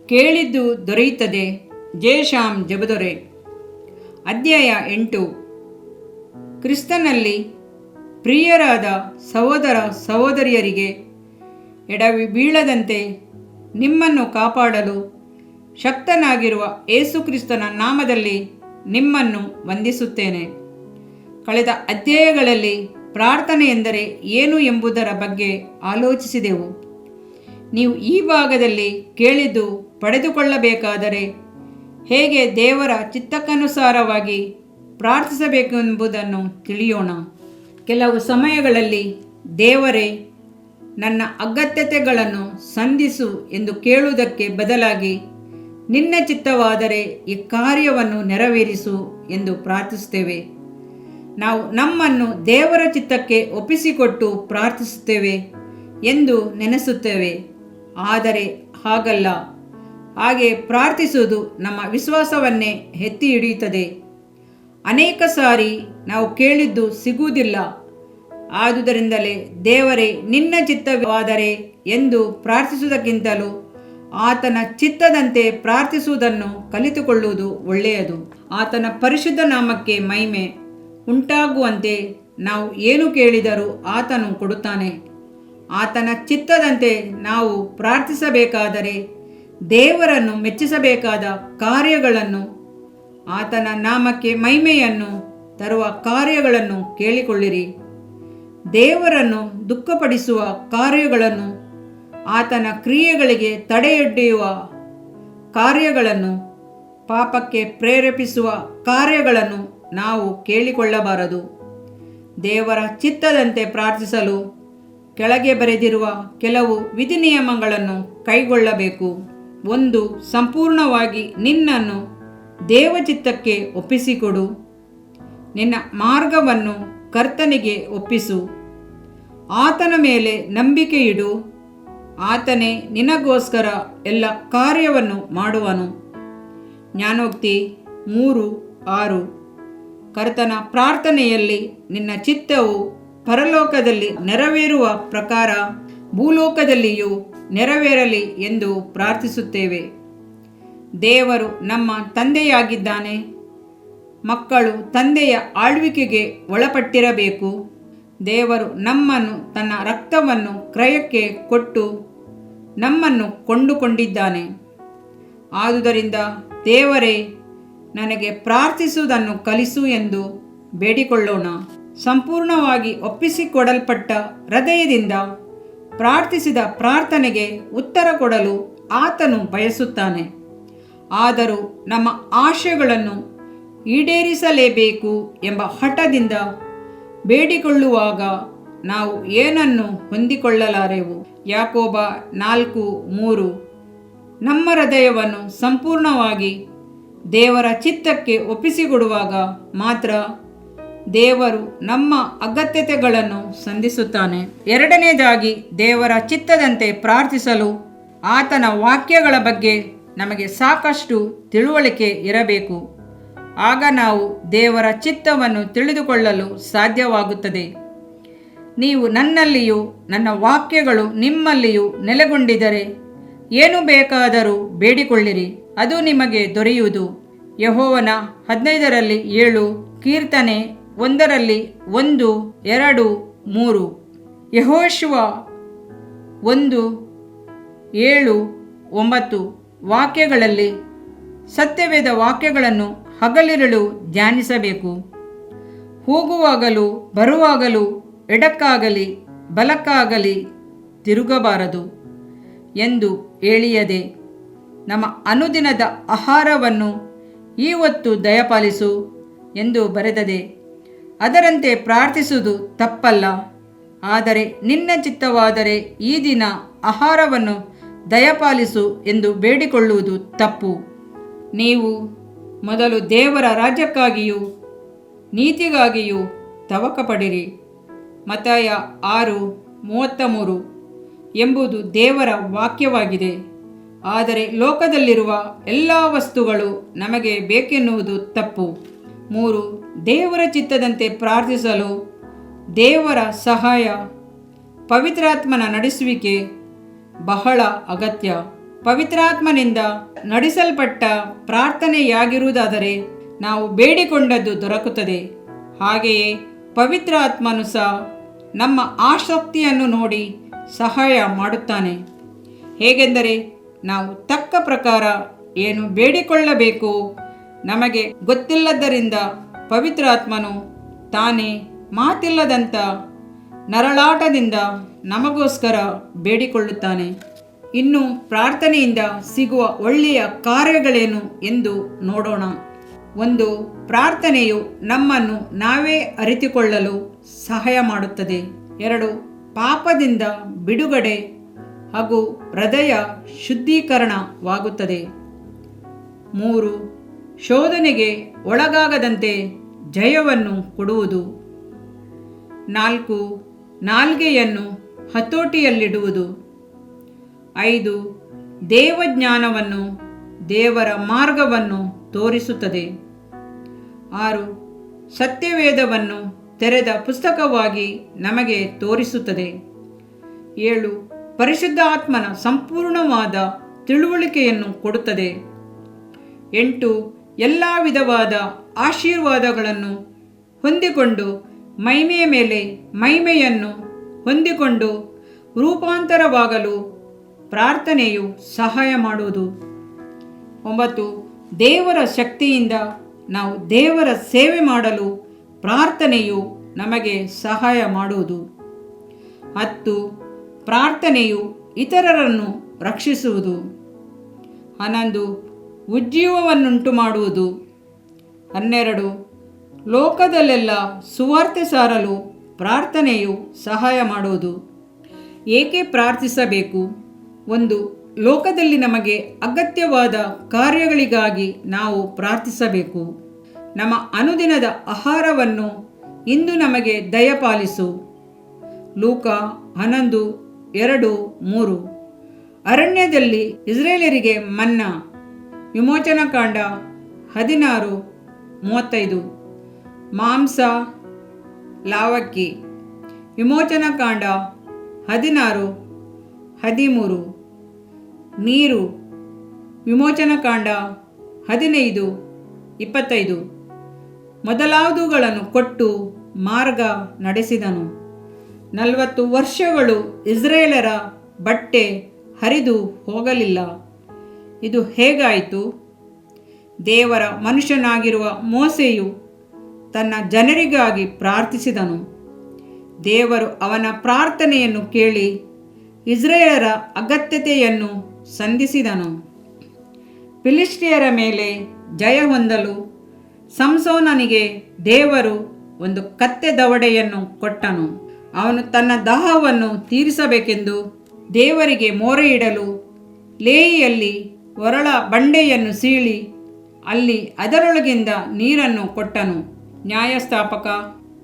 ಕೇಳಿದ್ದು ದೊರೆಯುತ್ತದೆ. ಜಯಶ್ಯಾಮ್ ಜಬದೊರೆ. ಅಧ್ಯಾಯ 8. ಕ್ರಿಸ್ತನಲ್ಲಿ ಪ್ರಿಯರಾದ ಸಹೋದರ ಸಹೋದರಿಯರಿಗೆ ಎಡವಿ ಬೀಳದಂತೆ ನಿಮ್ಮನ್ನು ಕಾಪಾಡಲು ಶಕ್ತನಾಗಿರುವ ಯೇಸುಕ್ರಿಸ್ತನ ನಾಮದಲ್ಲಿ ನಿಮ್ಮನ್ನು ವಂದಿಸುತ್ತೇನೆ. ಕಳೆದ ಅಧ್ಯಾಯಗಳಲ್ಲಿ ಪ್ರಾರ್ಥನೆ ಎಂದರೆ ಏನು ಎಂಬುದರ ಬಗ್ಗೆ ಆಲೋಚಿಸಿದೆವು. ನೀವು ಈ ಭಾಗದಲ್ಲಿ ಕೇಳಿದ್ದು ಪಡೆದುಕೊಳ್ಳಬೇಕಾದರೆ ಹೇಗೆ ದೇವರ ಚಿತ್ತಕ್ಕನುಸಾರವಾಗಿ ಪ್ರಾರ್ಥಿಸಬೇಕೆಂಬುದನ್ನು ತಿಳಿಯೋಣ. ಕೆಲವು ಸಮಯಗಳಲ್ಲಿ ದೇವರೇ ನನ್ನ ಅಗತ್ಯತೆಗಳನ್ನು ಸಂಧಿಸು ಎಂದು ಕೇಳುವುದಕ್ಕೆ ಬದಲಾಗಿ ನಿನ್ನ ಚಿತ್ತವಾದರೆ ಈ ಕಾರ್ಯವನ್ನು ನೆರವೇರಿಸು ಎಂದು ಪ್ರಾರ್ಥಿಸುತ್ತೇವೆ. ನಾವು ನಮ್ಮನ್ನು ದೇವರ ಚಿತ್ತಕ್ಕೆ ಒಪ್ಪಿಸಿಕೊಟ್ಟು ಪ್ರಾರ್ಥಿಸುತ್ತೇವೆ ಎಂದು ನೆನೆಸುತ್ತೇವೆ. ಆದರೆ ಹಾಗಲ್ಲ. ಹಾಗೆ ಪ್ರಾರ್ಥಿಸುವುದು ನಮ್ಮ ವಿಶ್ವಾಸವನ್ನೇ ಎತ್ತಿ ಹಿಡಿಯುತ್ತದೆ. ಅನೇಕ ಸಾರಿ ನಾವು ಕೇಳಿದ್ದು ಸಿಗುವುದಿಲ್ಲ. ಆದುದರಿಂದಲೇ ದೇವರೇ ನಿನ್ನ ಚಿತ್ತವಾದರೆ ಎಂದು ಪ್ರಾರ್ಥಿಸುವುದಕ್ಕಿಂತಲೂ ಆತನ ಚಿತ್ತದಂತೆ ಪ್ರಾರ್ಥಿಸುವುದನ್ನು ಕಲಿತುಕೊಳ್ಳುವುದು ಒಳ್ಳೆಯದು. ಆತನ ಪರಿಶುದ್ಧ ನಾಮಕ್ಕೆ ಮಹಿಮೆ ಉಂಟಾಗುವಂತೆ ನಾವು ಏನು ಕೇಳಿದರೂ ಆತನು ಕೊಡುತ್ತಾನೆ. ಆತನ ಚಿತ್ತದಂತೆ ನಾವು ಪ್ರಾರ್ಥಿಸಬೇಕಾದರೆ ದೇವರನ್ನು ಮೆಚ್ಚಿಸಬೇಕಾದ ಕಾರ್ಯಗಳನ್ನು, ಆತನ ನಾಮಕ್ಕೆ ಮಹಿಮೆಯನ್ನು ತರುವ ಕಾರ್ಯಗಳನ್ನು ಕೇಳಿಕೊಳ್ಳಿರಿ. ದೇವರನ್ನು ದುಃಖಪಡಿಸುವ ಕಾರ್ಯಗಳನ್ನು, ಆತನ ಕ್ರಿಯೆಗಳಿಗೆ ತಡೆಯೊಡ್ಡುವ ಕಾರ್ಯಗಳನ್ನು, ಪಾಪಕ್ಕೆ ಪ್ರೇರೇಪಿಸುವ ಕಾರ್ಯಗಳನ್ನು ನಾವು ಕೇಳಿಕೊಳ್ಳಬಾರದು. ದೇವರ ಚಿತ್ತದಂತೆ ಪ್ರಾರ್ಥಿಸಲು ಕೆಳಗೆ ಬರೆದಿರುವ ಕೆಲವು ವಿಧಿನಿಯಮಗಳನ್ನು ಕೈಗೊಳ್ಳಬೇಕು. 1. ಸಂಪೂರ್ಣವಾಗಿ ನಿನ್ನನ್ನು ದೇವಚಿತ್ತಕ್ಕೆ ಒಪ್ಪಿಸಿಕೊಡು. ನಿನ್ನ ಮಾರ್ಗವನ್ನು ಕರ್ತನಿಗೆ ಒಪ್ಪಿಸು. ಆತನ ಮೇಲೆ ನಂಬಿಕೆ ಇಡು. ಆತನೇ ನಿನಗೋಸ್ಕರ ಎಲ್ಲ ಕಾರ್ಯವನ್ನು ಮಾಡುವನು. ಜ್ಞಾನೋಕ್ತಿ 3:6. ಕರ್ತನ ಪ್ರಾರ್ಥನೆಯಲ್ಲಿ ನಿನ್ನ ಚಿತ್ತವು ಪರಲೋಕದಲ್ಲಿ ನೆರವೇರುವ ಪ್ರಕಾರ ಭೂಲೋಕದಲ್ಲಿಯೂ ನೆರವೇರಲಿ ಎಂದು ಪ್ರಾರ್ಥಿಸುತ್ತೇವೆ. ದೇವರು ನಮ್ಮ ತಂದೆಯಾಗಿದ್ದಾನೆ. ಮಕ್ಕಳು ತಂದೆಯ ಆಳ್ವಿಕೆಗೆ ಒಳಪಟ್ಟಿರಬೇಕು. ದೇವರು ನಮ್ಮನ್ನು ತನ್ನ ರಕ್ತವನ್ನು ಕ್ರಯಕ್ಕೆ ಕೊಟ್ಟು ನಮ್ಮನ್ನು ಕೊಂಡುಕೊಂಡಿದ್ದಾನೆ. ಆದುದರಿಂದ ದೇವರೇ ನನಗೆ ಪ್ರಾರ್ಥಿಸುವುದನ್ನು ಕಲಿಸು ಎಂದು ಬೇಡಿಕೊಳ್ಳೋಣ. ಸಂಪೂರ್ಣವಾಗಿ ಒಪ್ಪಿಸಿಕೊಡಲ್ಪಟ್ಟ ಹೃದಯದಿಂದ ಪ್ರಾರ್ಥಿಸಿದ ಪ್ರಾರ್ಥನೆಗೆ ಉತ್ತರ ಕೊಡಲು ಆತನು ಬಯಸುತ್ತಾನೆ. ಆದರೂ ನಮ್ಮ ಆಶೆಗಳನ್ನು ಈಡೇರಿಸಲೇಬೇಕು ಎಂಬ ಹಠದಿಂದ ಬೇಡಿಕೊಳ್ಳುವಾಗ ನಾವು ಏನನ್ನು ಹೊಂದಿಕೊಳ್ಳಲಾರೆವು. ಯಾಕೋಬ 4:3. ನಮ್ಮ ಹೃದಯವನ್ನು ಸಂಪೂರ್ಣವಾಗಿ ದೇವರ ಚಿತ್ತಕ್ಕೆ ಒಪ್ಪಿಸಿಕೊಡುವಾಗ ಮಾತ್ರ ದೇವರು ನಮ್ಮ ಅಗತ್ಯತೆಗಳನ್ನು ಸಂಧಿಸುತ್ತಾನೆ. 2ನೇದಾಗಿ, ದೇವರ ಚಿತ್ತದಂತೆ ಪ್ರಾರ್ಥಿಸಲು ಆತನ ವಾಕ್ಯಗಳ ಬಗ್ಗೆ ನಮಗೆ ಸಾಕಷ್ಟು ತಿಳುವಳಿಕೆ ಇರಬೇಕು. ಆಗ ನಾವು ದೇವರ ಚಿತ್ತವನ್ನು ತಿಳಿದುಕೊಳ್ಳಲು ಸಾಧ್ಯವಾಗುತ್ತದೆ. ನೀವು ನನ್ನಲ್ಲಿಯೂ ನನ್ನ ವಾಕ್ಯಗಳು ನಿಮ್ಮಲ್ಲಿಯೂ ನೆಲೆಗೊಂಡಿದ್ದರೆ ಏನು ಬೇಕಾದರೂ ಬೇಡಿಕೊಳ್ಳಿರಿ, ಅದು ನಿಮಗೆ ದೊರೆಯುವುದು. ಯೆಹೋವನ 15:7, ಕೀರ್ತನೆ 1:1, 2, 3. ಯೆಹೋಶುವ 1:7-9 ವಾಕ್ಯಗಳಲ್ಲಿ ಸತ್ಯವೇದ ವಾಕ್ಯಗಳನ್ನು ಹಗಲಿರುಳು ಧ್ಯಾನಿಸಬೇಕು. ಹೋಗುವಾಗಲೂ ಬರುವಾಗಲೂ ಎಡಕ್ಕಾಗಲಿ ಬಲಕ್ಕಾಗಲಿ ತಿರುಗಬಾರದು ಎಂದು ಹೇಳಿಯದೆ, ನಮ್ಮ ಅನುದಿನದ ಆಹಾರವನ್ನು ಇವತ್ತು ದಯಪಾಲಿಸು ಎಂದು ಬರೆದದೆ. ಅದರಂತೆ ಪ್ರಾರ್ಥಿಸುವುದು ತಪ್ಪಲ್ಲ. ಆದರೆ ನಿನ್ನ ಚಿತ್ತವಾದರೆ ಈ ದಿನ ಆಹಾರವನ್ನು ದಯಪಾಲಿಸು ಎಂದು ಬೇಡಿಕೊಳ್ಳುವುದು ತಪ್ಪು. ನೀವು ಮೊದಲು ದೇವರ ರಾಜ್ಯಕ್ಕಾಗಿಯೂ ನೀತಿಗಾಗಿಯೂ ತವಕಪಡಿರಿ. ಮತ್ತಾಯ 6:33 ಎಂಬುದು ದೇವರ ವಾಕ್ಯವಾಗಿದೆ. ಆದರೆ ಲೋಕದಲ್ಲಿರುವ ಎಲ್ಲ ವಸ್ತುಗಳು ನಮಗೆ ಬೇಕೆನ್ನುವುದು ತಪ್ಪು. 3. ದೇವರ ಚಿತ್ತದಂತೆ ಪ್ರಾರ್ಥಿಸಲು ದೇವರ ಸಹಾಯ, ಪವಿತ್ರಾತ್ಮನ ನಡೆಸುವಿಕೆ ಬಹಳ ಅಗತ್ಯ. ಪವಿತ್ರಾತ್ಮನಿಂದ ನಡೆಸಲ್ಪಟ್ಟ ಪ್ರಾರ್ಥನೆಯಾಗಿರುವುದಾದರೆ ನಾವು ಬೇಡಿಕೊಂಡದ್ದು ದೊರಕುತ್ತದೆ. ಹಾಗೆಯೇ ಪವಿತ್ರಾತ್ಮನು ಸಹ ನಮ್ಮ ಆಸಕ್ತಿಯನ್ನು ನೋಡಿ ಸಹಾಯ ಮಾಡುತ್ತಾನೆ. ಹೇಗೆಂದರೆ ನಾವು ತಕ್ಕ ಪ್ರಕಾರ ಏನು ಬೇಡಿಕೊಳ್ಳಬೇಕು ನಮಗೆ ಗೊತ್ತಿಲ್ಲದ್ದರಿಂದ ಪವಿತ್ರಾತ್ಮನು ತಾನೇ ಮಾತಿಲ್ಲದಂಥ ನರಳಾಟದಿಂದ ನಮಗೋಸ್ಕರ ಬೇಡಿಕೊಳ್ಳುತ್ತಾನೆ. ಇನ್ನು ಪ್ರಾರ್ಥನೆಯಿಂದ ಸಿಗುವ ಒಳ್ಳೆಯ ಕಾರ್ಯಗಳೇನು ಎಂದು ನೋಡೋಣ. 1. ಪ್ರಾರ್ಥನೆಯು ನಮ್ಮನ್ನು ನಾವೇ ಅರಿತುಕೊಳ್ಳಲು ಸಹಾಯ ಮಾಡುತ್ತದೆ. 2. ಪಾಪದಿಂದ ಬಿಡುಗಡೆ ಹಾಗೂ ಹೃದಯ ಶುದ್ಧೀಕರಣವಾಗುತ್ತದೆ. 3. ಶೋಧನೆಗೆ ಒಳಗಾಗದಂತೆ ಜಯವನ್ನು ಕೊಡುವುದು. 4. ನಾಲ್ಗೆಯನ್ನು ಹತೋಟಿಯಲ್ಲಿಡುವುದು. 5. ದೇವಜ್ಞಾನವನ್ನು ದೇವರ ಮಾರ್ಗವನ್ನು ತೋರಿಸುತ್ತದೆ. 6. ಸತ್ಯವೇದವನ್ನು ತೆರೆದ ಪುಸ್ತಕವಾಗಿ ನಮಗೆ ತೋರಿಸುತ್ತದೆ. 7. ಪರಿಶುದ್ಧ ಆತ್ಮನ ಸಂಪೂರ್ಣವಾದ ತಿಳುವಳಿಕೆಯನ್ನು ಕೊಡುತ್ತದೆ. 8. ಎಲ್ಲ ವಿಧವಾದ ಆಶೀರ್ವಾದಗಳನ್ನು ಹೊಂದಿಕೊಂಡು ಮಹಿಮೆಯ ಮೇಲೆ ಮಹಿಮೆಯನ್ನು ಹೊಂದಿಕೊಂಡು ರೂಪಾಂತರವಾಗಲು ಪ್ರಾರ್ಥನೆಯು ಸಹಾಯ ಮಾಡುವುದು. 9. ದೇವರ ಶಕ್ತಿಯಿಂದ ನಾವು ದೇವರ ಸೇವೆ ಮಾಡಲು ಪ್ರಾರ್ಥನೆಯು ನಮಗೆ ಸಹಾಯ ಮಾಡುವುದು. 10. ಪ್ರಾರ್ಥನೆಯು ಇತರರನ್ನು ರಕ್ಷಿಸುವುದು. 11. ಉಜ್ಜೀವವನ್ನುಂಟು ಮಾಡುವುದು. 12. ಲೋಕದಲ್ಲೆಲ್ಲ ಸುವಾರ್ತೆ ಸಾರಲು ಪ್ರಾರ್ಥನೆಯು ಸಹಾಯ ಮಾಡುವುದು. ಏಕೆ ಪ್ರಾರ್ಥಿಸಬೇಕು? 1. ಲೋಕದಲ್ಲಿ ನಮಗೆ ಅಗತ್ಯವಾದ ಕಾರ್ಯಗಳಿಗಾಗಿ ನಾವು ಪ್ರಾರ್ಥಿಸಬೇಕು. ನಮ್ಮ ಅನುದಿನದ ಆಹಾರವನ್ನು ಇಂದು ನಮಗೆ ದಯಪಾಲಿಸು. ಲೂಕ 11:2-3. ಅರಣ್ಯದಲ್ಲಿ ಇಸ್ರೇಲರಿಗೆ ಮನ್ನಾ. ವಿಮೋಚನಕಾಂಡ 16:35. ಮಾಂಸ ಲಾವಕ್ಕಿ. ವಿಮೋಚನಕಾಂಡ 16:13. ನೀರು. ವಿಮೋಚನಕಾಂಡ 15:25. ಮೊದಲಾದವುಗಳನ್ನು ಕೊಟ್ಟು ಮಾರ್ಗ ನಡೆಸಿದನು. 40 ವರ್ಷಗಳು ಇಸ್ರೇಲರ ಬಟ್ಟೆ ಹರಿದು ಹೋಗಲಿಲ್ಲ. ಇದು ಹೇಗಾಯಿತು? ದೇವರ ಮನುಷ್ಯನಾಗಿರುವ ಮೋಸೆಯು ತನ್ನ ಜನರಿಗಾಗಿ ಪ್ರಾರ್ಥಿಸಿದನು. ದೇವರು ಅವನ ಪ್ರಾರ್ಥನೆಯನ್ನು ಕೇಳಿ ಇಸ್ರೇಲರ ಅಗತ್ಯತೆಯನ್ನು ಸಂಧಿಸಿದನು. ಫಿಲಿಷ್ಟಿಯರ ಮೇಲೆ ಜಯ ಹೊಂದಲು ಸಂಸೋನನಿಗೆ ದೇವರು ಒಂದು ಕತ್ತೆ ದವಡೆಯನ್ನು ಕೊಟ್ಟನು. ಅವನು ತನ್ನ ದಾಹವನ್ನು ತೀರಿಸಬೇಕೆಂದು ದೇವರಿಗೆ ಮೊರೆಯಿಡಲು ಲೇಯಿಯಲ್ಲಿ ಒರಳ ಬಂಡೆಯನ್ನು ಸೀಳಿ ಅಲ್ಲಿ ಅದರೊಳಗಿಂದ ನೀರನ್ನು ಕೊಟ್ಟನು. ನ್ಯಾಯಸ್ಥಾಪಕ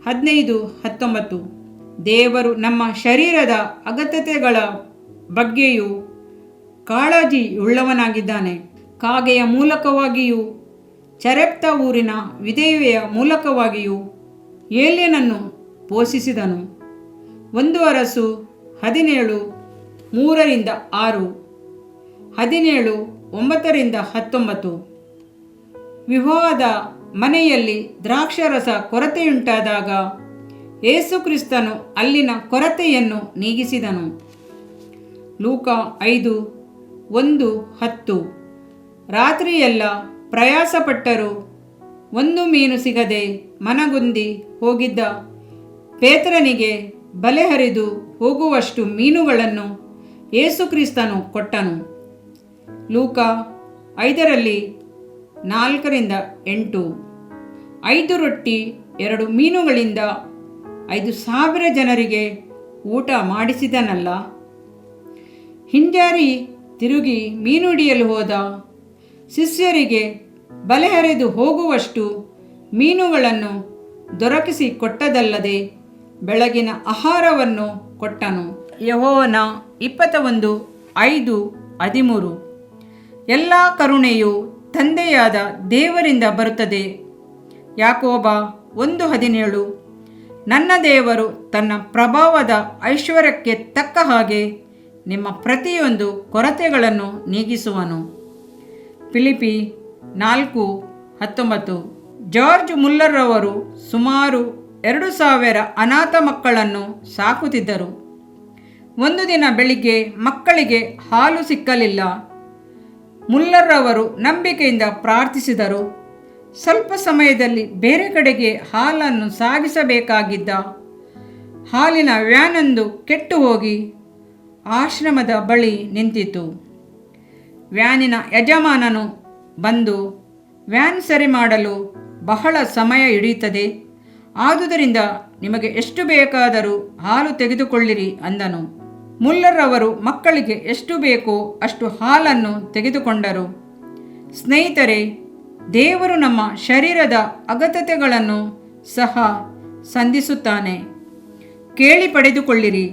15:19. ದೇವರು ನಮ್ಮ ಶರೀರದ ಅಗತ್ಯತೆಗಳ ಬಗ್ಗೆಯೂ ಕಾಳಜಿಯುಳ್ಳವನಾಗಿದ್ದಾನೆ. ಕಾಗೆಯ ಮೂಲಕವಾಗಿಯೂ ಚರೆಪ್ತ ಊರಿನ ವಿಧವೆಯ ಮೂಲಕವಾಗಿಯೂ ಏಲ್ಯನನ್ನು ಪೋಷಿಸಿದನು. 1 ಅರಸು 17:3-6, 17:9-19. ವಿವಾಹದ ಮನೆಯಲ್ಲಿ ದ್ರಾಕ್ಷಾರಸ ಕೊರತೆಯುಂಟಾದಾಗ ಯೇಸುಕ್ರಿಸ್ತನು ಅಲ್ಲಿನ ಕೊರತೆಯನ್ನು ನೀಗಿಸಿದನು. ಲೂಕ 5:1-10. ರಾತ್ರಿಯೆಲ್ಲ ಪ್ರಯಾಸಪಟ್ಟರೂ ಒಂದು ಮೀನು ಸಿಗದೆ ಮನಗುಂದಿ ಹೋಗಿದ್ದ ಪೇತ್ರನಿಗೆ ಬಲೆ ಹರಿದು ಹೋಗುವಷ್ಟು ಮೀನುಗಳನ್ನು ಯೇಸುಕ್ರಿಸ್ತನು ಕೊಟ್ಟನು. ಲೂಕ 5:4-8. 5 ರೊಟ್ಟಿ 2 ಮೀನುಗಳಿಂದ 5,000 ಜನರಿಗೆ ಊಟ ಮಾಡಿಸಿದನಲ್ಲ. ಹಿಂಜಾರಿ ತಿರುಗಿ ಮೀನು ಹಿಡಿಯಲು ಹೋದ ಶಿಷ್ಯರಿಗೆ ಬಲೆ ಹರಿದು ಹೋಗುವಷ್ಟು ಮೀನುಗಳನ್ನು ದೊರಕಿಸಿ ಕೊಟ್ಟದಲ್ಲದೆ ಬೆಳಗಿನ ಆಹಾರವನ್ನು ಕೊಟ್ಟನು. ಯೆಹೋವನ 21:5-13. ಎಲ್ಲ ಕರುಣೆಯು ತಂದೆಯಾದ ದೇವರಿಂದ ಬರುತ್ತದೆ. ಯಾಕೋಬ 1:17. ನನ್ನ ದೇವರು ತನ್ನ ಪ್ರಭಾವದ ಐಶ್ವರ್ಯಕ್ಕೆ ತಕ್ಕ ಹಾಗೆ ನಿಮ್ಮ ಪ್ರತಿಯೊಂದು ಕೊರತೆಗಳನ್ನು ನೀಗಿಸುವನು. ಫಿಲಿಪಿ 4:19. ಜಾರ್ಜ್ ಮುಲ್ಲರ್ ಅವರು ಸುಮಾರು 2000 ಅನಾಥ ಮಕ್ಕಳನ್ನು ಸಾಕುತ್ತಿದ್ದರು. ಒಂದು ದಿನ ಬೆಳಿಗ್ಗೆ ಮಕ್ಕಳಿಗೆ ಹಾಲು ಸಿಕ್ಕಲಿಲ್ಲ. ಮುಲ್ಲರ್ ಅವರು ನಂಬಿಕೆಯಿಂದ ಪ್ರಾರ್ಥಿಸಿದರು. ಸ್ವಲ್ಪ ಸಮಯದಲ್ಲಿ ಬೇರೆ ಕಡೆಗೆ ಹಾಲನ್ನು ಸಾಗಿಸಬೇಕಾಗಿದ್ದ ಹಾಲಿನ ವ್ಯಾನೊಂದು ಕೆಟ್ಟು ಹೋಗಿ ಆಶ್ರಮದ ಬಳಿ ನಿಂತಿತು. ವ್ಯಾನಿನ ಯಜಮಾನನು ಬಂದು, ವ್ಯಾನ್ ಸರಿ ಮಾಡಲು ಬಹಳ ಸಮಯ ಹಿಡಿಯುತ್ತದೆ, ಆದುದರಿಂದ ನಿಮಗೆ ಎಷ್ಟು ಬೇಕಾದರೂ ಹಾಲು ತೆಗೆದುಕೊಳ್ಳಿರಿ ಅಂದನು. ಮುಲ್ಲರ್ ಅವರು ಮಕ್ಕಳಿಗೆ ಎಷ್ಟು ಬೇಕೋ ಅಷ್ಟು ಹಾಲನ್ನು ತೆಗೆದುಕೊಂಡರು. ಸ್ನೇಹಿತರೆ, ದೇವರು ನಮ್ಮ ಶರೀರದ ಅಗತ್ಯತೆಗಳನ್ನು ಸಹ ಸಂಧಿಸುತ್ತಾನೆ. ಕೇಳಿ ಪಡೆದುಕೊಳ್ಳಿರಿ.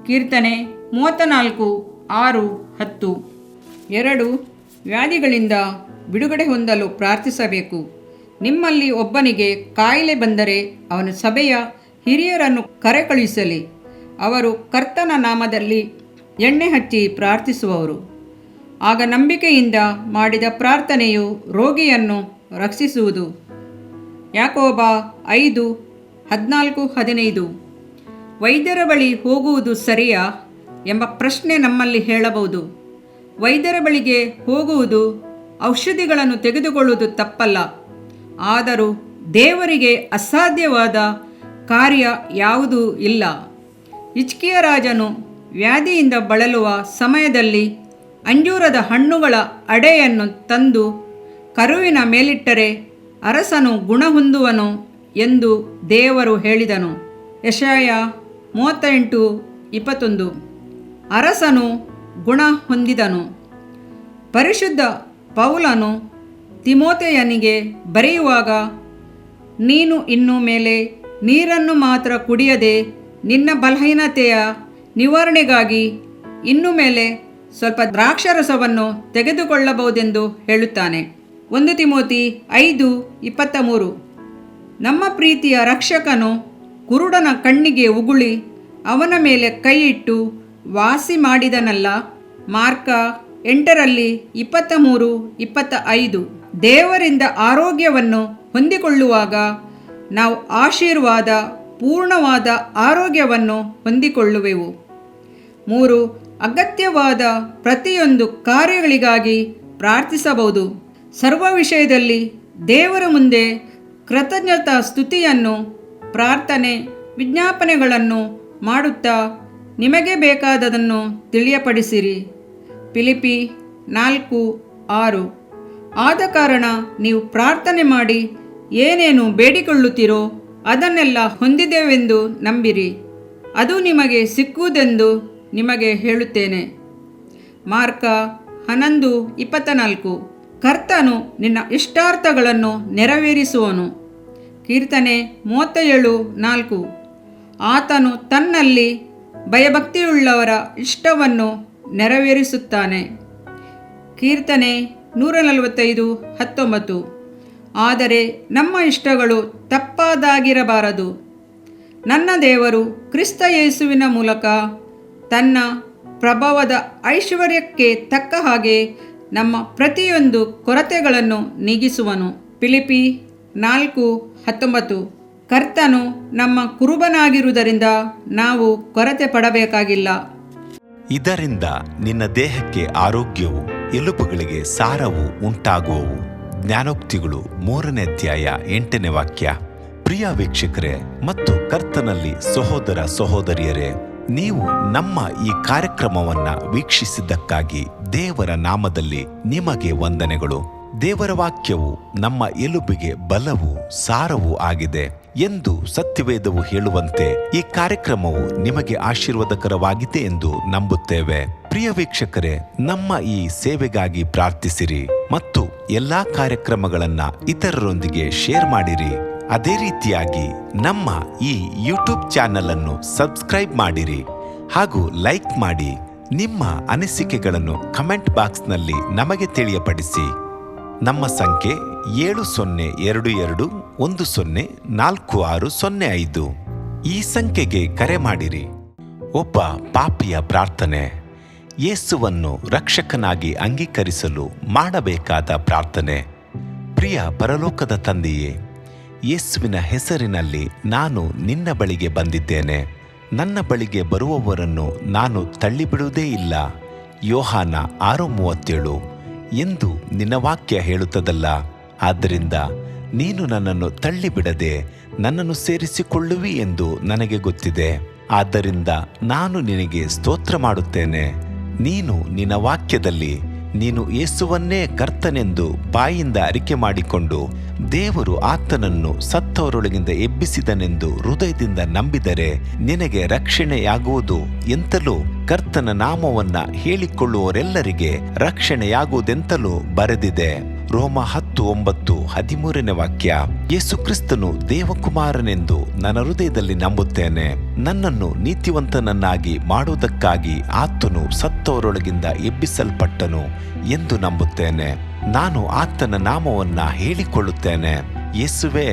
ಕೀರ್ತನೆ 34:6-10. 2. ವ್ಯಾಧಿಗಳಿಂದ ಬಿಡುಗಡೆ ಹೊಂದಲು ಪ್ರಾರ್ಥಿಸಬೇಕು. ನಿಮ್ಮಲ್ಲಿ ಒಬ್ಬನಿಗೆ ಕಾಯಿಲೆ ಬಂದರೆ ಅವನು ಸಭೆಯ ಹಿರಿಯರನ್ನು ಕರೆಕಳುಹಿಸಲಿ. ಅವರು ಕರ್ತನ ನಾಮದಲ್ಲಿ ಎಣ್ಣೆ ಹಚ್ಚಿ ಪ್ರಾರ್ಥಿಸುವವರು. ಆಗ ನಂಬಿಕೆಯಿಂದ ಮಾಡಿದ ಪ್ರಾರ್ಥನೆಯು ರೋಗಿಯನ್ನು ರಕ್ಷಿಸುವುದು. ಯಾಕೋಬ 5:14-15. ವೈದ್ಯರ ಬಳಿ ಹೋಗುವುದು ಸರಿಯಾ ಎಂಬ ಪ್ರಶ್ನೆ ನಮ್ಮಲ್ಲಿ ಹೇಳಬಹುದು. ವೈದ್ಯರ ಬಳಿಗೆ ಹೋಗುವುದು, ಔಷಧಿಗಳನ್ನು ತೆಗೆದುಕೊಳ್ಳುವುದು ತಪ್ಪಲ್ಲ. ಆದರೂ ದೇವರಿಗೆ ಅಸಾಧ್ಯವಾದ ಕಾರ್ಯ ಯಾವುದೂ ಇಲ್ಲ. ಹಿಜ್ಕೀಯ ರಾಜನು ವ್ಯಾಧಿಯಿಂದ ಬಳಲುವ ಸಮಯದಲ್ಲಿ ಅಂಜೂರದ ಹಣ್ಣುಗಳ ಅಡೆಯನ್ನು ತಂದು ಕರುವಿನ ಮೇಲಿಟ್ಟರೆ ಅರಸನು ಗುಣ ಹೊಂದುವನು ಎಂದು ದೇವರು ಹೇಳಿದನು. ಯೆಶಾಯ 38:21. ಅರಸನು ಗುಣ ಹೊಂದಿದನು. ಪರಿಶುದ್ಧ ಪೌಲನು ತಿಮೋಥೆಯನಿಗೆ ಬರೆಯುವಾಗ, ನೀನು ಇನ್ನು ಮೇಲೆ ನೀರನ್ನು ಮಾತ್ರ ಕುಡಿಯದೆ ನಿನ್ನ ಬಲಹೀನತೆಯ ನಿವಾರಣೆಗಾಗಿ ಇನ್ನು ಮೇಲೆ ಸ್ವಲ್ಪ ದ್ರಾಕ್ಷಾರಸವನ್ನು ತೆಗೆದುಕೊಳ್ಳಬಹುದೆಂದು ಹೇಳುತ್ತಾನೆ. 1 ತಿಮೋಥಿ 5:23. ನಮ್ಮ ಪ್ರೀತಿಯ ರಕ್ಷಕನು ಕುರುಡನ ಕಣ್ಣಿಗೆ ಉಗುಳಿ ಅವನ ಮೇಲೆ ಕೈಯಿಟ್ಟು ವಾಸಿ ಮಾಡಿದನಲ್ಲ. ಮಾರ್ಕ 8:23-25. ದೇವರಿಂದ ಆರೋಗ್ಯವನ್ನು ಹೊಂದಿಕೊಳ್ಳುವಾಗ ನಾವು ಆಶೀರ್ವಾದ ಪೂರ್ಣವಾದ ಆರೋಗ್ಯವನ್ನು ಹೊಂದಿಕೊಳ್ಳುವೆವು. 3. ಅಗತ್ಯವಾದ ಪ್ರತಿಯೊಂದು ಕಾರ್ಯಗಳಿಗಾಗಿ ಪ್ರಾರ್ಥಿಸಬಹುದು. ಸರ್ವ ವಿಷಯದಲ್ಲಿ ದೇವರ ಮುಂದೆ ಕೃತಜ್ಞತಾ ಸ್ತುತಿಯನ್ನು, ಪ್ರಾರ್ಥನೆ, ವಿಜ್ಞಾಪನೆಗಳನ್ನು ಮಾಡುತ್ತಾ ನಿಮಗೆ ಬೇಕಾದದನ್ನು ತಿಳಿಯಪಡಿಸಿರಿ. ಫಿಲಿಪಿ 4:6. ಆದ ಕಾರಣ ನೀವು ಪ್ರಾರ್ಥನೆ ಮಾಡಿ ಏನೇನು ಬೇಡಿಕೊಳ್ಳುತ್ತೀರೋ ಅದನ್ನೆಲ್ಲ ಹೊಂದಿದ್ದೇವೆಂದು ನಂಬಿರಿ, ಅದು ನಿಮಗೆ ಸಿಕ್ಕುವುದೆಂದು ನಿಮಗೆ ಹೇಳುತ್ತೇನೆ. ಮಾರ್ಕ 11:24. ಕರ್ತನು ನಿನ್ನ ಇಷ್ಟಾರ್ಥಗಳನ್ನು ನೆರವೇರಿಸುವನು. ಕೀರ್ತನೆ 37:4. ಆತನು ತನ್ನಲ್ಲಿ ಭಯಭಕ್ತಿಯುಳ್ಳವರ ಇಷ್ಟವನ್ನು ನೆರವೇರಿಸುತ್ತಾನೆ. ಕೀರ್ತನೆ 145:19. ಆದರೆ ನಮ್ಮ ಇಷ್ಟಗಳು ತಪ್ಪಾದಾಗಿರಬಾರದು. ನನ್ನ ದೇವರು ಕ್ರಿಸ್ತ ಯೇಸುವಿನ ಮೂಲಕ ತನ್ನ ಪ್ರಭಾವದ ಐಶ್ವರ್ಯಕ್ಕೆ ತಕ್ಕ ಹಾಗೆ ನಮ್ಮ ಪ್ರತಿಯೊಂದು ಕೊರತೆಗಳನ್ನು ನೀಗಿಸುವನು. ಫಿಲಿಪಿ 4:19. ಕರ್ತನು ನಮ್ಮ ಕುರುಬನಾಗಿರುವುದರಿಂದ ನಾವು ಕೊರತೆ ಪಡಬೇಕಾಗಿಲ್ಲ. ಇದರಿಂದ ನಿನ್ನ ದೇಹಕ್ಕೆ ಆರೋಗ್ಯವು, ಎಲುಬುಗಳಿಗೆ ಸಾರವು ಉಂಟಾಗುವವು. ಜ್ಞಾನೋಕ್ತಿಗಳು 3ನೇ ಅಧ್ಯಾಯ 8ನೇ ವಾಕ್ಯ. ಪ್ರಿಯ ವೀಕ್ಷಕರೇ ಮತ್ತು ಕರ್ತನಲ್ಲಿ ಸಹೋದರ ಸಹೋದರಿಯರೇ, ನೀವು ನಮ್ಮ ಈ ಕಾರ್ಯಕ್ರಮವನ್ನ ವೀಕ್ಷಿಸಿದ್ದಕ್ಕಾಗಿ ದೇವರ ನಾಮದಲ್ಲಿ ನಿಮಗೆ ವಂದನೆಗಳು. ದೇವರ ವಾಕ್ಯವು ನಮ್ಮ ಎಲುಬಿಗೆ ಬಲವು, ಸಾರವೂ ಆಗಿದೆ ಎಂದು ಸತ್ಯವೇದವು ಹೇಳುವಂತೆ ಈ ಕಾರ್ಯಕ್ರಮವು ನಿಮಗೆ ಆಶೀರ್ವಾದಕರವಾಗಿದೆ ಎಂದು ನಂಬುತ್ತೇವೆ. ಪ್ರಿಯ ವೀಕ್ಷಕರೇ, ನಮ್ಮ ಈ ಸೇವೆಗಾಗಿ ಪ್ರಾರ್ಥಿಸಿರಿ ಮತ್ತು ಎಲ್ಲಾ ಕಾರ್ಯಕ್ರಮಗಳನ್ನ ಇತರರೊಂದಿಗೆ ಶೇರ್ ಮಾಡಿರಿ. ಅದೇ ರೀತಿಯಾಗಿ ನಮ್ಮ ಈ ಯೂಟ್ಯೂಬ್ ಚಾನೆಲ್ ಅನ್ನು ಸಬ್ಸ್ಕ್ರೈಬ್ ಮಾಡಿರಿ ಹಾಗೂ ಲೈಕ್ ಮಾಡಿ. ನಿಮ್ಮ ಅನಿಸಿಕೆಗಳನ್ನು ಕಮೆಂಟ್ ಬಾಕ್ಸ್ನಲ್ಲಿ ನಮಗೆ ತಿಳಿಯಪಡಿಸಿ. ನಮ್ಮ ಸಂಖ್ಯೆ 7022104605. ಈ ಸಂಖ್ಯೆಗೆ ಕರೆ ಮಾಡಿರಿ. ಒಬ್ಬ ಪಾಪಿಯ ಪ್ರಾರ್ಥನೆ. ಯೇಸುವನ್ನು ರಕ್ಷಕನಾಗಿ ಅಂಗೀಕರಿಸಲು ಮಾಡಬೇಕಾದ ಪ್ರಾರ್ಥನೆ. ಪ್ರಿಯ ಪರಲೋಕದ ತಂದೆಯೇ, ಯೇಸುವಿನ ಹೆಸರಿನಲ್ಲಿ ನಾನು ನಿನ್ನ ಬಳಿಗೆ ಬಂದಿದ್ದೇನೆ. ನನ್ನ ಬಳಿಗೆ ಬರುವವರನ್ನು ನಾನು ತಳ್ಳಿಬಿಡುವುದೇ ಇಲ್ಲ. ಯೋಹಾನ 6:37 ಎಂದು ನಿನ್ನ ವಾಕ್ಯ ಹೇಳುತ್ತದಲ್ಲ. ಆದ್ದರಿಂದ ನೀನು ನನ್ನನ್ನು ತಳ್ಳಿಬಿಡದೆ ನನ್ನನ್ನು ಸೇರಿಸಿಕೊಳ್ಳುವಿ ಎಂದು ನನಗೆ ಗೊತ್ತಿದೆ. ಆದ್ದರಿಂದ ನಾನು ನಿನಗೆ ಸ್ತೋತ್ರ ಮಾಡುತ್ತೇನೆ. ನೀನು ನಿನ್ನ ವಾಕ್ಯದಲ್ಲಿ ನೀನು ಯೇಸುವನ್ನೇ ಕರ್ತನೆಂದು ಬಾಯಿಂದ ಅರಿಕೆ ಮಾಡಿಕೊಂಡು ದೇವರು ಆತನನ್ನು ಸತ್ತವರೊಳಗಿಂದ ಎಬ್ಬಿಸಿದನೆಂದು ಹೃದಯದಿಂದ ನಂಬಿದರೆ ನಿನಗೆ ರಕ್ಷಣೆಯಾಗುವುದು ಎಂತಲೂ ಕರ್ತನ ನಾಮವನ್ನ ಹೇಳಿಕೊಳ್ಳುವವರೆಲ್ಲರಿಗೆ ರಕ್ಷಣೆಯಾಗುವುದೆಂತಲೂ ಬರೆದಿದೆ. ರೋಮ 10:9-13 ವಾಕ್ಯ. ಯೇಸು ಕ್ರಿಸ್ತನು ದೇವಕುಮಾರನೆಂದು ನನ್ನ ಹೃದಯದಲ್ಲಿ ನಂಬುತ್ತೇನೆ. ನನ್ನನ್ನು ನೀತಿವಂತನನ್ನಾಗಿ ಮಾಡುವುದಕ್ಕಾಗಿ ಆತನು ಸತ್ತವರೊಳಗಿಂದ ಎಬ್ಬಿಸಲ್ಪಟ್ಟನು ಎಂದು ನಂಬುತ್ತೇನೆ. ನಾನು ಆತನ ನಾಮವನ್ನ ಹೇಳಿಕೊಳ್ಳುತ್ತೇನೆ. ಯೇಸುವೇ,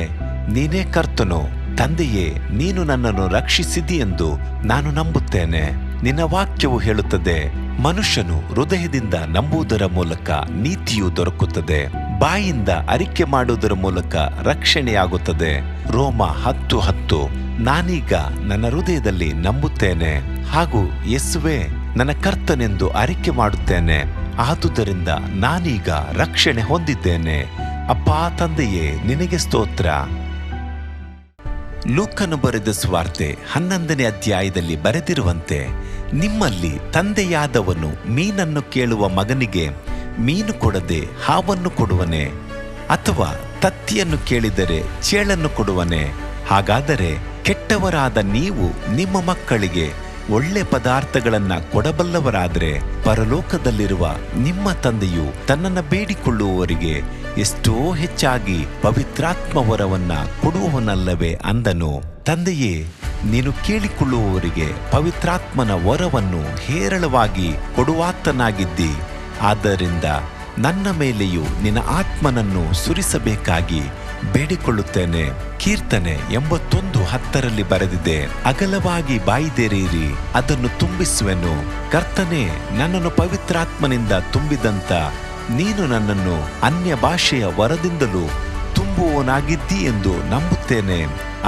ನೀನೇ ಕರ್ತನು. ತಂದೆಯೇ, ನೀನು ನನ್ನನ್ನು ರಕ್ಷಿಸಿದಿ ಎಂದು ನಾನು ನಂಬುತ್ತೇನೆ. ನಿನ್ನ ವಾಕ್ಯವು ಹೇಳುತ್ತದೆ, ಮನುಷ್ಯನು ಹೃದಯದಿಂದ ನಂಬುವುದರ ಮೂಲಕ ನೀತಿಯು ದೊರಕುತ್ತದೆ, ಬಾಯಿಂದ ಅರಿಕೆ ಮಾಡುವುದರ ಮೂಲಕ ರಕ್ಷಣೆಯಾಗುತ್ತದೆ. ರೋಮ 10:10. ನಾನೀಗ ನನ್ನ ಹೃದಯದಲ್ಲಿ ನಂಬುತ್ತೇನೆ ಹಾಗೂ ಯೇಸುವೇ ನನ್ನ ಕರ್ತನೆಂದು ಅರಿಕೆ ಮಾಡುತ್ತೇನೆ. ಆದುದರಿಂದ ನಾನೀಗ ರಕ್ಷಣೆ ಹೊಂದಿದ್ದೇನೆ. ಅಪ್ಪಾ ತಂದೆಯೇ, ನಿನಗೆ ಸ್ತೋತ್ರ. ಲೂಕನು ಬರೆದ ಸುವಾರ್ತೆ 11ನೇ ಅಧ್ಯಾಯದಲ್ಲಿ ಬರೆದಿರುವಂತೆ, ನಿಮ್ಮಲ್ಲಿ ತಂದೆಯಾದವನು ಮೀನನ್ನು ಕೇಳುವ ಮಗನಿಗೆ ಮೀನು ಕೊಡದೆ ಹಾವನ್ನು ಕೊಡುವನೆ? ಅಥವಾ ತತ್ತಿಯನ್ನು ಕೇಳಿದರೆ ಚೇಳನ್ನು ಕೊಡುವನೆ? ಹಾಗಾದರೆ ಕೆಟ್ಟವರಾದ ನೀವು ನಿಮ್ಮ ಮಕ್ಕಳಿಗೆ ಒಳ್ಳೆ ಪದಾರ್ಥಗಳನ್ನು ಕೊಡಬಲ್ಲವರಾದರೆ ಪರಲೋಕದಲ್ಲಿರುವ ನಿಮ್ಮ ತಂದೆಯು ತನ್ನನ್ನು ಬೇಡಿಕೊಳ್ಳುವವರಿಗೆ ಎಷ್ಟೋ ಹೆಚ್ಚಾಗಿ ಪವಿತ್ರಾತ್ಮ ವರವನ್ನ ಕೊಡುವವನಲ್ಲವೇ ಅಂದನು. ತಂದೆಯೇ, ನೀನು ಕೇಳಿಕೊಳ್ಳುವವರಿಗೆ ಪವಿತ್ರಾತ್ಮನ ವರವನ್ನು ಹೇರಳವಾಗಿ ಕೊಡುವಾತನಾಗಿದ್ದಿ. ಆದ್ದರಿಂದ ನನ್ನ ಮೇಲೆಯೂ ನಿನ್ನ ಆತ್ಮನನ್ನು ಸುರಿಸಬೇಕಾಗಿ ಬೇಡಿಕೊಳ್ಳುತ್ತೇನೆ. ಕೀರ್ತನೆ 81:10 ಬರೆದಿದೆ, ಅಗಲವಾಗಿ ಬಾಯಿದೆರೆಯಿರಿ, ಅದನ್ನು ತುಂಬಿಸುವೆನು. ಕರ್ತನೇ, ನನ್ನನ್ನು ಪವಿತ್ರಾತ್ಮನಿಂದ ತುಂಬಿದಂತ ನೀನು ನನ್ನನ್ನು ಅನ್ಯ ಭಾಷೆಯ ವರದಿಂದಲೂ ತುಂಬುವವನಾಗಿದ್ದಿ ಎಂದು ನಂಬುತ್ತೇನೆ.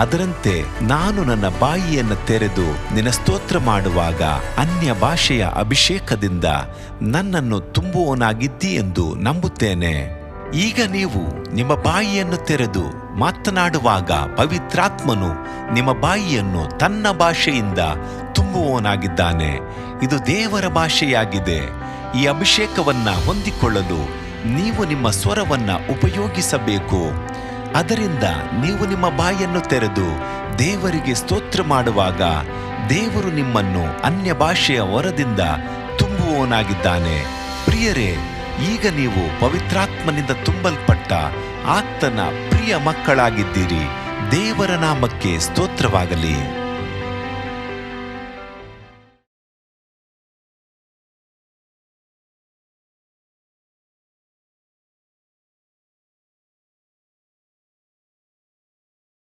ಅದರಂತೆ ನಾನು ನನ್ನ ಬಾಯಿಯನ್ನು ತೆರೆದು ನಿನ್ನ ಸ್ತೋತ್ರ ಮಾಡುವಾಗ ಅನ್ಯ ಭಾಷೆಯ ಅಭಿಷೇಕದಿಂದ ನನ್ನನ್ನು ತುಂಬುವವನಾಗಿದ್ದಿ ಎಂದು ನಂಬುತ್ತೇನೆ. ಈಗ ನೀವು ನಿಮ್ಮ ಬಾಯಿಯನ್ನು ತೆರೆದು ಮಾತನಾಡುವಾಗ ಪವಿತ್ರಾತ್ಮನು ನಿಮ್ಮ ಬಾಯಿಯನ್ನು ತನ್ನ ಭಾಷೆಯಿಂದ ತುಂಬುವವನಾಗಿದ್ದಾನೆ. ಇದು ದೇವರ ಭಾಷೆಯಾಗಿದೆ. ಈ ಅಭಿಷೇಕವನ್ನ ಹೊಂದಿಕೊಳ್ಳಲು ನೀವು ನಿಮ್ಮ ಸ್ವರವನ್ನ ಉಪಯೋಗಿಸಬೇಕು. ಅದರಿಂದ ನೀವು ನಿಮ್ಮ ಬಾಯಿಯನ್ನು ತೆರೆದು ದೇವರಿಗೆ ಸ್ತೋತ್ರ ಮಾಡುವಾಗ ದೇವರು ನಿಮ್ಮನ್ನು ಅನ್ಯ ಭಾಷೆಯ ವರದಿಂದ ತುಂಬುವವನಾಗಿದ್ದಾನೆ. ಪ್ರಿಯರೇ, ಈಗ ನೀವು ಪವಿತ್ರಾತ್ಮನಿಂದ ತುಂಬಲ್ಪಟ್ಟ ಆತನ ಪ್ರಿಯ ಮಕ್ಕಳಾಗಿದ್ದೀರಿ. ದೇವರ ನಾಮಕ್ಕೆ ಸ್ತೋತ್ರವಾಗಲಿ.